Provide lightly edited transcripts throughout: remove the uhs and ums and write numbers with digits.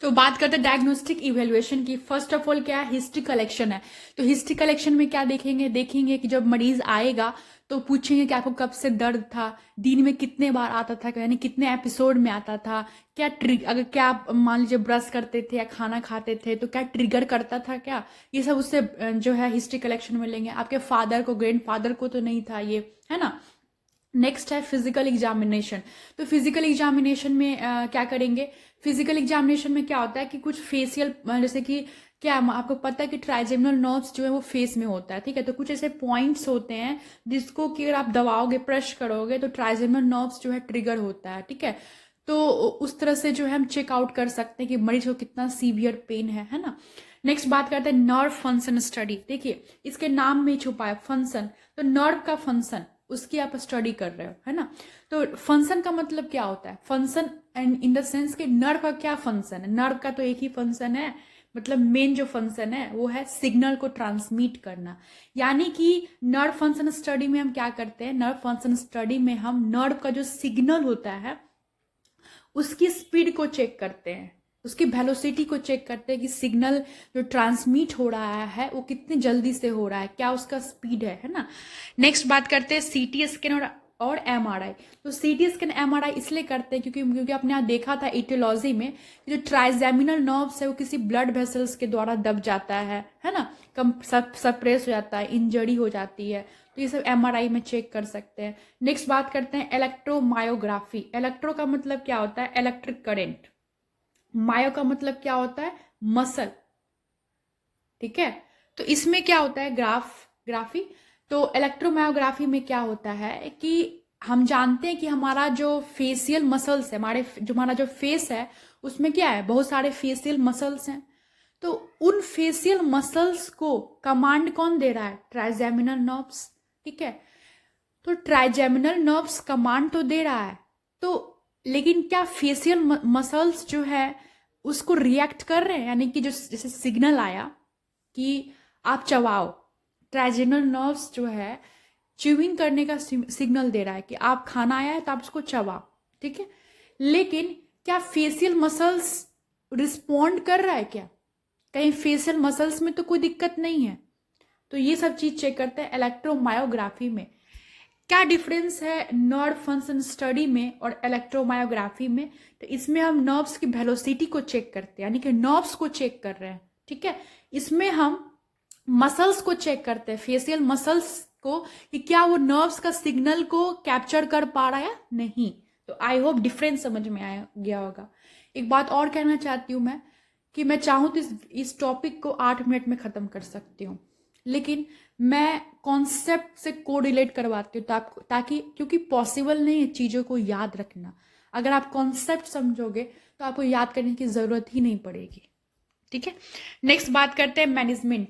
तो बात करते हैं डायग्नोस्टिक इवेल्युएशन की। फर्स्ट ऑफ ऑल क्या है, हिस्ट्री कलेक्शन है। तो हिस्ट्री कलेक्शन में क्या देखेंगे कि जब मरीज आएगा तो पूछेंगे कि आपको कब से दर्द था, दिन में कितने बार आता था, यानी कितने एपिसोड में आता था, क्या अगर क्या आप मान लीजिए ब्रश करते थे या खाना खाते थे तो क्या ट्रिगर करता था क्या, ये सब उससे जो है हिस्ट्री कलेक्शन में लेंगे। आपके फादर को, ग्रैंड फादर को तो नहीं था ये, है ना। नेक्स्ट है फिजिकल एग्जामिनेशन। तो फिजिकल एग्जामिनेशन में क्या करेंगे, फिजिकल एग्जामिनेशन में क्या होता है कि कुछ फेशियल, जैसे कि क्या आपको पता है कि ट्राइजेमिनल नर्व्स जो है वो फेस में होता है, ठीक है। तो कुछ ऐसे पॉइंट्स होते हैं जिसको कि अगर आप दबाओगे, प्रेस करोगे तो ट्राइजेमिनल नर्व्स जो है ट्रिगर होता है, ठीक है। तो उस तरह से जो है हम चेकआउट कर सकते हैं कि मरीज को कितना सीवियर पेन है ना। नेक्स्ट बात करते हैं नर्व फंक्शन स्टडी। देखिए इसके नाम में छुपा है फंक्शन, तो नर्व का फंक्शन उसकी आप स्टडी कर रहे हो, है ना। तो फंक्शन का मतलब क्या होता है, function and in the sense कि नर्व का क्या फंक्शन है। नर्व का तो एक ही फंक्शन है, मतलब मेन जो फंक्शन है वो है सिग्नल को ट्रांसमिट करना। यानी कि नर्व फंक्शन स्टडी में हम क्या करते हैं, नर्व फंक्शन स्टडी में हम नर्व का जो सिग्नल होता है उसकी स्पीड को चेक करते हैं, उसकी वेलोसिटी को चेक करते हैं कि सिग्नल जो ट्रांसमिट हो रहा है वो कितनी जल्दी से हो रहा है, क्या उसका स्पीड है ना। नेक्स्ट बात करते हैं सीटी स्कैन और एमआरआई। तो सीटी स्कैन एमआरआई इसलिए करते हैं क्योंकि आपने यहाँ देखा था इटियोलॉजी में जो ट्राइजेमिनल नर्व्स है वो किसी ब्लड वेसल्स के द्वारा दब जाता है ना, कम सप्रेस हो जाता है, इंजरी हो जाती है। तो ये सब एमआरआई में चेक कर सकते हैं। नेक्स्ट बात करते हैं इलेक्ट्रोमायोग्राफी। इलेक्ट्रो का मतलब क्या होता है, इलेक्ट्रिक करेंट। मायो का मतलब क्या होता है, मसल, ठीक है। तो इसमें क्या होता है, ग्राफी। तो इलेक्ट्रोमायोग्राफी में क्या होता है कि हम जानते हैं कि हमारा जो फेशियल मसल्स है, हमारा जो फेस है उसमें क्या है, बहुत सारे फेशियल मसल्स हैं। तो उन फेशियल मसल्स को कमांड कौन दे रहा है, ट्राइजेमिनल नर्व्स, ठीक है। तो ट्राइजेमिनल नर्व्स कमांड तो दे रहा है, तो लेकिन क्या फेशियल मसल्स जो है उसको रिएक्ट कर रहे हैं, यानी कि जो जैसे सिग्नल आया कि आप चबाओ, ट्राइजेमिनल नर्व्स जो है च्यूइंग करने का सिग्नल दे रहा है कि आप खाना आया है तो आप उसको चबाओ, ठीक है। लेकिन क्या फेशियल मसल्स रिस्पॉन्ड कर रहा है क्या, कहीं फेशियल मसल्स में तो कोई दिक्कत नहीं है। तो ये सब चीज चेक करते हैं इलेक्ट्रोमायोग्राफी में। क्या डिफरेंस है नर्व फंक्शन स्टडी में और इलेक्ट्रोमायोग्राफी में, तो इसमें हम नर्व्स की वेलोसिटी को चेक करते हैं, यानी कि नर्व्स को चेक कर रहे हैं, ठीक है। इसमें हम मसल्स को चेक करते हैं, फेशियल मसल्स को, कि क्या वो नर्व्स का सिग्नल को कैप्चर कर पा रहा है या नहीं। तो आई होप डिफरेंस समझ में आया गया होगा। एक बात और कहना चाहती हूँ मैं, कि मैं चाहूँ तो इस टॉपिक को 8 मिनट में खत्म कर सकती हूँ, लेकिन मैं कॉन्सेप्ट से कोरिलेट करवाती हूँ ताकि क्योंकि पॉसिबल नहीं है चीज़ों को याद रखना। अगर आप कॉन्सेप्ट समझोगे तो आपको याद करने की ज़रूरत ही नहीं पड़ेगी, ठीक है। नेक्स्ट बात करते हैं मैनेजमेंट।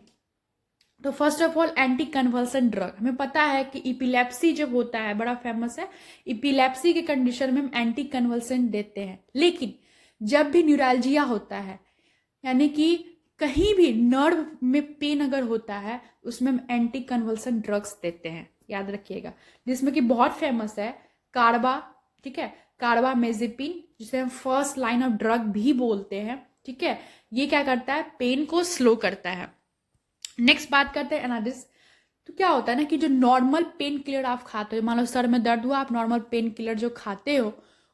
तो first of all anti convulsion drug, हमें पता है कि इपिलेप्सी जब होता है, बड़ा फेमस है, इपिलेप्सी के कंडीशन में हम एंटी कन्वल्सन देते हैं। लेकिन जब भी न्यूरैल्जिया होता है, यानी कि कहीं भी नर्व में पेन अगर होता है, उसमें हम एंटी कन्वल्सन ड्रग्स देते हैं, याद रखिएगा। जिसमें कि बहुत फेमस है कार्बा, ठीक है, कार्बामेजेपिन, जिसे हम फर्स्ट लाइन ऑफ ड्रग भी बोलते हैं, ठीक है। ये क्या करता है, पेन को स्लो करता है। नेक्स्ट बात करते हैं एनालिसिस। तो क्या होता है ना कि जो नॉर्मल पेन किलर आप खाते हो, मान लो सर में दर्द हुआ, आप नॉर्मल पेन किलर जो खाते हो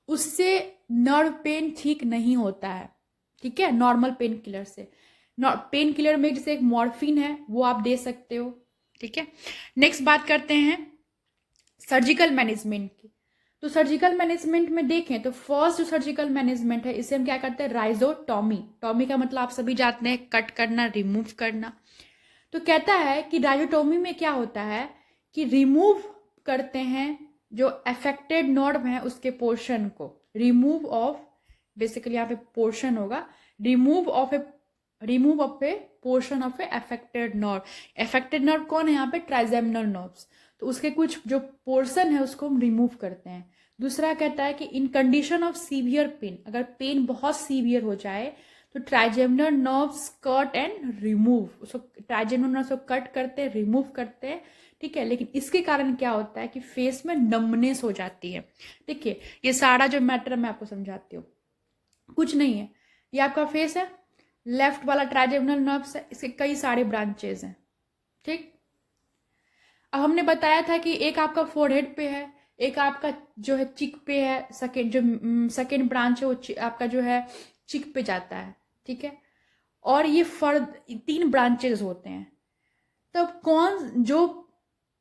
उससे नर्व पेन ठीक नहीं होता है, ठीक है। नॉर्मल पेन किलर से, पेन किलर में जैसे एक मॉर्फिन है वो आप दे सकते हो, ठीक है। नेक्स्ट बात करते हैं सर्जिकल मैनेजमेंट की। तो सर्जिकल मैनेजमेंट में देखें तो फर्स्ट जो सर्जिकल मैनेजमेंट है इसे हम क्या करते हैं, राइजोटॉमी। टॉमी का मतलब आप सभी जानते हैं, कट करना, रिमूव करना। तो कहता है कि राइजोटॉमी में क्या होता है कि रिमूव करते हैं जो अफेक्टेड नर्व है उसके पोर्शन को, रिमूव ऑफ, बेसिकली यहाँ पे पोर्शन होगा, remove of A portion of A affected nerve. Affected nerve कौन है यहाँ पे, ट्राइजेमिनल नर्व्स। तो उसके कुछ जो पोर्शन है उसको हम रिमूव करते हैं। दूसरा कहता है कि इन कंडीशन ऑफ सीवियर पेन, अगर पेन बहुत सीवियर हो जाए तो trigeminal nerves cut and remove, उसको ट्राइजेमिनल नर्व्स को कट करते हैं, रिमूव करते हैं, ठीक है। लेकिन इसके कारण क्या होता है कि फेस में नमनेस हो जाती है। देखिए ये सारा जो मैटर मैं आपको समझाती हूँ, कुछ नहीं है, ये आपका फेस है, लेफ्ट वाला ट्राइजेमिनल नर्व्स है, इसके कई सारे ब्रांचेज हैं, ठीक। अब हमने बताया था कि एक आपका फोरहेड पे है, एक आपका जो है चिक पे है, सेकेंड ब्रांच है वो आपका जो है चिक पे जाता है, ठीक है। और ये फर्द 3 ब्रांचेस होते हैं। तब कौन जो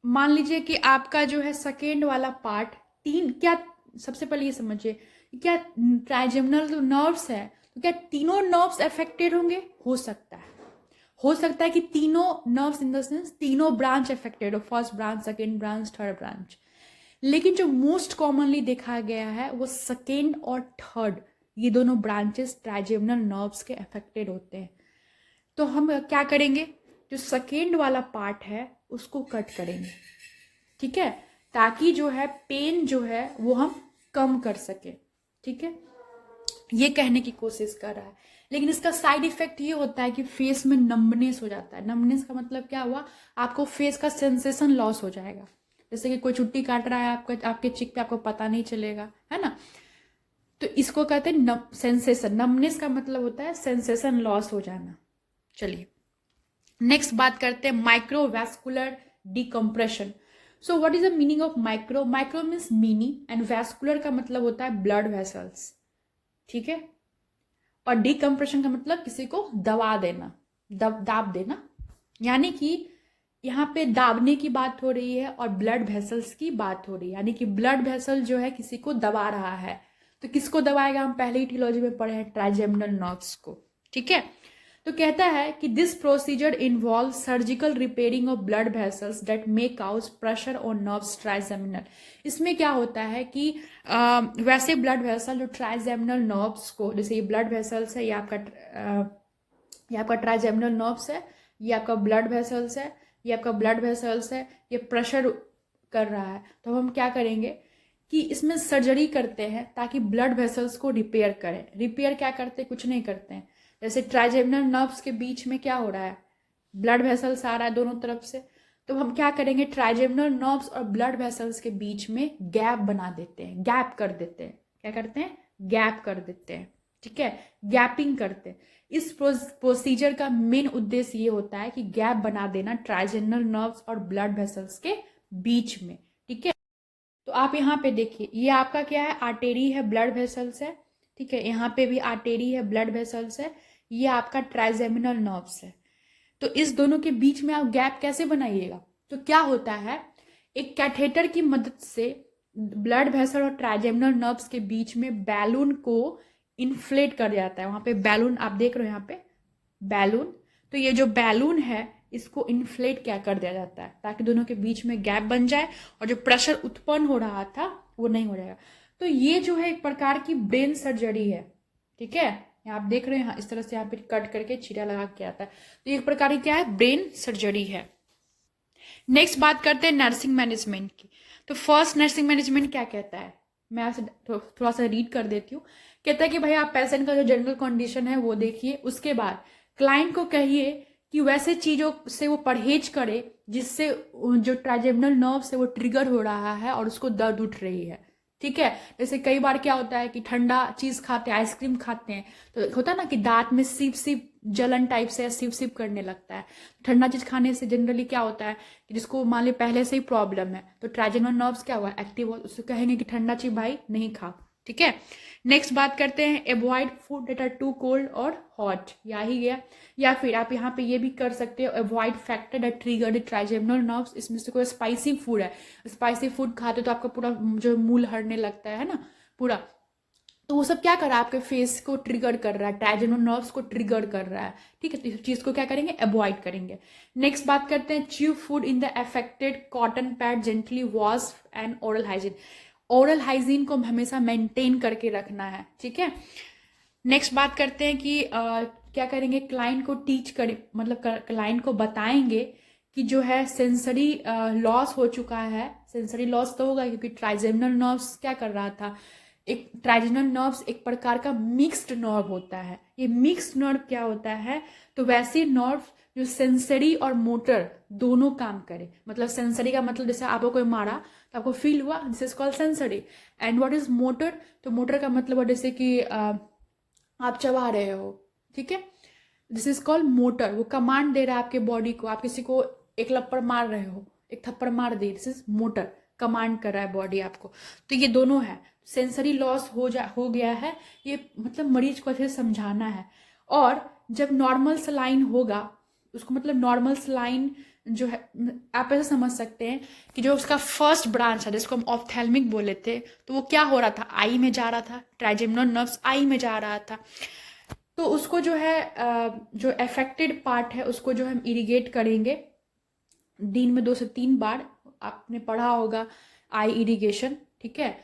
मान लीजिए कि आपका जो है सेकेंड वाला पार्ट 3 क्या, सबसे पहले ये समझिए क्या ट्राइजेमिनल जो नर्व्स है तो क्या तीनों नर्व्स अफेक्टेड होंगे, हो सकता है कि तीनों नर्व्स इन द सेंस तीनों ब्रांच अफेक्टेड हो, first branch, second branch, third branch. लेकिन जो मोस्ट कॉमनली देखा गया है वो सेकेंड और थर्ड, ये दोनों ब्रांचेस ट्राइजेमिनल नर्व्स के अफेक्टेड होते हैं। तो हम क्या करेंगे, जो सेकेंड वाला पार्ट है उसको कट करेंगे, ठीक है, ताकि जो है पेन जो है वो हम कम कर सके, ठीक है। ये कहने की कोशिश कर रहा है, लेकिन इसका साइड इफेक्ट ये होता है कि फेस में नंबनेस हो जाता है। नंबनेस का मतलब क्या हुआ, आपको फेस का सेंसेशन लॉस हो जाएगा। जैसे कि कोई चुट्टी काट रहा है आपका, आपके चिक पे, आपको पता नहीं चलेगा, है ना। तो इसको कहते हैं सेंसेशन। नंबनेस का मतलब होता है सेंसेशन लॉस हो जाना। चलिए नेक्स्ट बात करते हैं microvascular decompression. So what is the meaning of micro? Micro means mini and vascular का मतलब होता है ब्लड वेसल्स, ठीक है। और डिकम्प्रेशन का मतलब किसी को दबा देना, दाब देना, यानी कि यहाँ पे दाबने की बात हो रही है और ब्लड वेसल्स की बात हो रही है, यानी कि ब्लड वेसल जो है किसी को दबा रहा है। तो किसको दबाएगा, हम पहले ही टियोलॉजी में पढ़े हैं, ट्राइजेमिनल नर्व्स को, ठीक है। तो कहता है कि this procedure involve surgical repairing of blood vessels that may cause pressure on nerves trigeminal. इसमें क्या होता है कि वैसे ब्लड वेसल जो ट्राइजेमिनल नर्व्स को, जैसे ये ब्लड वेसल्स है, ये आपका ट्राइजेमिनल नर्व्स है, ये आपका ब्लड वेसल्स है, ये आपका ब्लड वेसल्स है, ये प्रेशर कर रहा है। तो हम क्या करेंगे कि इसमें सर्जरी करते हैं ताकि ब्लड वेसल्स को रिपेयर करें। रिपेयर क्या करते हैं, कुछ नहीं करते हैं। जैसे ट्राइजेमिनल नर्व्स के बीच में क्या हो रहा है, ब्लड वेसल्स आ रहा है दोनों तरफ से, तो हम क्या करेंगे, ट्राइजेमिनल नर्व्स और ब्लड वेसल्स के बीच में गैप बना देते हैं, गैप कर देते हैं। क्या करते हैं, गैप कर देते हैं, ठीक है, गैपिंग करते हैं। इस प्रोसीजर का मेन उद्देश्य ये होता है कि गैप बना देना ट्राइजेमिनल नर्व्स और ब्लड वेसल्स के बीच में, ठीक है। तो आप यहाँ पे देखिए, ये आपका क्या है, आर्टेरी है, ब्लड वेसल्स है, ठीक है। यहाँ पे भी आर्टेरी है, ब्लड वेसल्स है, ये आपका ट्राइजेमिनल नर्व्स है। तो इस दोनों के बीच में आप गैप कैसे बनाइएगा, तो क्या होता है, एक कैथेटर की मदद से ब्लड वेसल और ट्राइजेमिनल नर्व्स के बीच में बैलून को इन्फ्लेट कर जाता है। वहां पे बैलून आप देख रहे हो, यहाँ पे बैलून, तो ये जो बैलून है इसको इन्फ्लेट क्या कर दिया जाता है ताकि दोनों के बीच में गैप बन जाए और जो प्रेशर उत्पन्न हो रहा था वो नहीं हो जाएगा। तो ये जो है एक प्रकार की ब्रेन सर्जरी है, ठीक है। आप देख रहे हैं इस तरह से यहाँ पे कट करके चीरा लगा के आता है, तो एक प्रकार की क्या है, ब्रेन सर्जरी है। नेक्स्ट बात करते हैं नर्सिंग मैनेजमेंट की। तो फर्स्ट नर्सिंग मैनेजमेंट क्या कहता है, मैं आपसे थोड़ा सा रीड कर देती हूँ। कहता है कि भाई आप पेशेंट का जो जनरल कंडीशन है वो देखिए, उसके बाद क्लाइंट को कहिए कि वैसे चीजों से वो परहेज करे जिससे जो ट्राइजेमिनल नर्व से वो ट्रिगर हो रहा है और उसको दर्द उठ रही है, ठीक है। जैसे कई बार क्या होता है कि ठंडा चीज खाते हैं, आइसक्रीम खाते हैं, तो होता है ना कि दांत में सिप सिप जलन टाइप से सिप सिप करने लगता है। ठंडा चीज खाने से जनरली क्या होता है कि जिसको मान ली पहले से ही प्रॉब्लम है, तो ट्राइजेमिनल नर्व्स क्या हुआ, एक्टिव हो, उसको कहेंगे कि ठंडा चीज भाई नहीं खा, ठीक है। नेक्स्ट बात करते हैं avoid food that are too cold और हॉट, या ही गया। या फिर आप यहाँ पे ये भी कर सकते हो, avoid factor that trigger the trigeminal nerves. इसमें से कोई स्पाइसी फूड है, स्पाइसी फूड खाते तो आपका पूरा जो मूल हरने लगता है ना पूरा, तो वो सब क्या कर रहा है, आपके फेस को ट्रिगर कर रहा है, ट्राइजेमिनल नर्व्स को ट्रिगर कर रहा है, ठीक है। तो इस चीज को क्या करेंगे, अवॉइड करेंगे। नेक्स्ट बात करते हैं chew food in the affected cotton pad gently wash and oral hygiene. Oral hygiene को हमेशा मेंटेन करके रखना है, ठीक है। नेक्स्ट बात करते हैं कि क्या करेंगे, क्लाइंट को टीच करें, मतलब क्लाइंट को बताएंगे कि जो है सेंसरी लॉस हो चुका है। सेंसरी लॉस तो होगा क्योंकि ट्राइजेमिनल नर्व्स क्या कर रहा था, एक ट्राइजेमिनल नर्व्स एक प्रकार का मिक्स्ड नर्व होता है। ये मिक्स्ड नर्व क्या होता है, तो वैसे नर्व जो सेंसरी और मोटर दोनों काम करे। मतलब सेंसरी का मतलब जैसे आपको कोई मारा तो आपको फील हुआ, this is called sensory. And what is motor, तो मोटर का मतलब जैसे कि आप चबा रहे हो, ठीक है, दिस इज कॉल्ड मोटर। वो कमांड दे रहा है आपके बॉडी को, आप किसी को एक लप्पड़ मार रहे हो, एक थप्पड़ मार दे, दिस इज मोटर, कमांड कर रहा है बॉडी आपको। तो ये दोनों है, सेंसरी लॉस हो गया है, ये मतलब मरीज को अच्छे से समझाना है। और जब नॉर्मल सलाइन होगा उसको, मतलब नॉर्मल सलाइन जो है, आप ऐसे समझ सकते हैं कि जो उसका फर्स्ट ब्रांच है जिसको हम ऑप्थेल्मिक बोले थे, तो वो क्या हो रहा था, आई में जा रहा था, ट्राइजेमिनल नर्व्स आई में जा रहा था। तो उसको जो है जो अफेक्टेड पार्ट है उसको जो हम इरिगेट करेंगे दिन में 2 से 3 बार। आपने पढ़ा होगा आई इरिगेशन, ठीक है।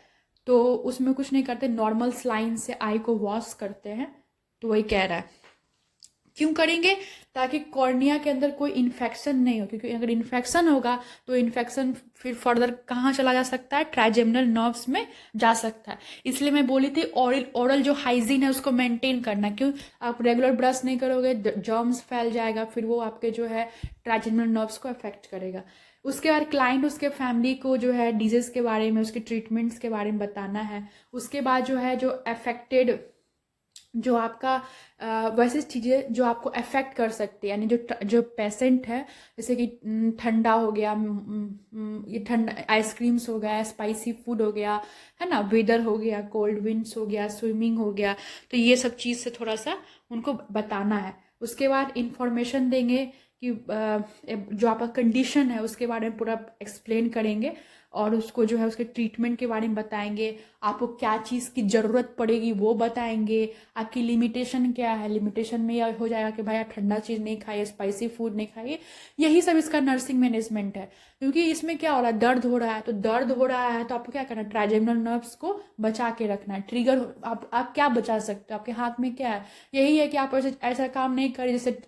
तो उसमें कुछ नहीं करते, नॉर्मल स्लाइन से आई को वॉश करते हैं। तो वही कह रहा है क्यों करेंगे, ताकि कॉर्निया के अंदर कोई इन्फेक्शन नहीं हो, क्योंकि अगर इन्फेक्शन होगा तो इन्फेक्शन फिर फर्दर कहाँ चला जा सकता है, ट्राइजेमिनल नर्व्स में जा सकता है। इसलिए मैं बोली थी ओरल जो हाइजीन है उसको मेंटेन करना। क्यों, आप रेगुलर ब्रश नहीं करोगे, जर्म्स फैल जाएगा, फिर वो आपके जो है ट्राइजेमिनल नर्व्स को अफेक्ट करेगा। उसके बाद क्लाइंट उसके फैमिली को जो है डिजीज के बारे में, उसके ट्रीटमेंट्स के बारे में बताना है। उसके बाद जो है जो अफेक्टेड, जो आपका वैसे चीज़ें जो आपको अफेक्ट कर सकती है, यानी जो पेशेंट है, जैसे कि ठंडा हो गया, ये ठंडा आइसक्रीम्स हो गया, स्पाइसी फूड हो गया, है ना, वेदर हो गया, कोल्ड विंड्स हो गया, स्विमिंग हो गया, तो ये सब चीज़ से थोड़ा सा उनको बताना है। उसके बाद इंफॉर्मेशन देंगे कि जो आपका कंडीशन है उसके बारे में पूरा एक्सप्लेन करेंगे, और उसको जो है उसके ट्रीटमेंट के बारे में बताएंगे, आपको क्या चीज़ की ज़रूरत पड़ेगी वो बताएंगे, आपकी लिमिटेशन क्या है, लिमिटेशन में यह हो जाएगा कि भाई आप ठंडा चीज़ नहीं खाइए, स्पाइसी फूड नहीं खाइए। यही सब इसका नर्सिंग मैनेजमेंट है। क्योंकि इसमें क्या हो रहा है, दर्द हो रहा है, तो दर्द हो रहा है तो आपको क्या करना है, ट्राइजेमिनल नर्व्स को बचा के रखना है। ट्रिगर आप क्या बचा सकते हो, आपके हाथ में क्या है, यही है कि आप ऐसे ऐसा काम नहीं करें जैसे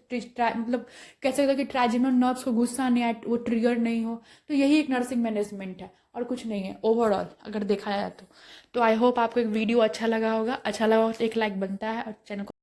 मतलब कह सकते हो कि ट्राइजेमिनल नर्व्स को गुस्सा नहीं आए, वो ट्रिगर नहीं हो। तो यही एक नर्सिंग मैनेजमेंट है और कुछ नहीं है ओवरऑल अगर देखा जाए तो। आई होप आपको एक वीडियो अच्छा लगा होगा, अच्छा लगा हो तो एक लाइक बनता है, और चैनल को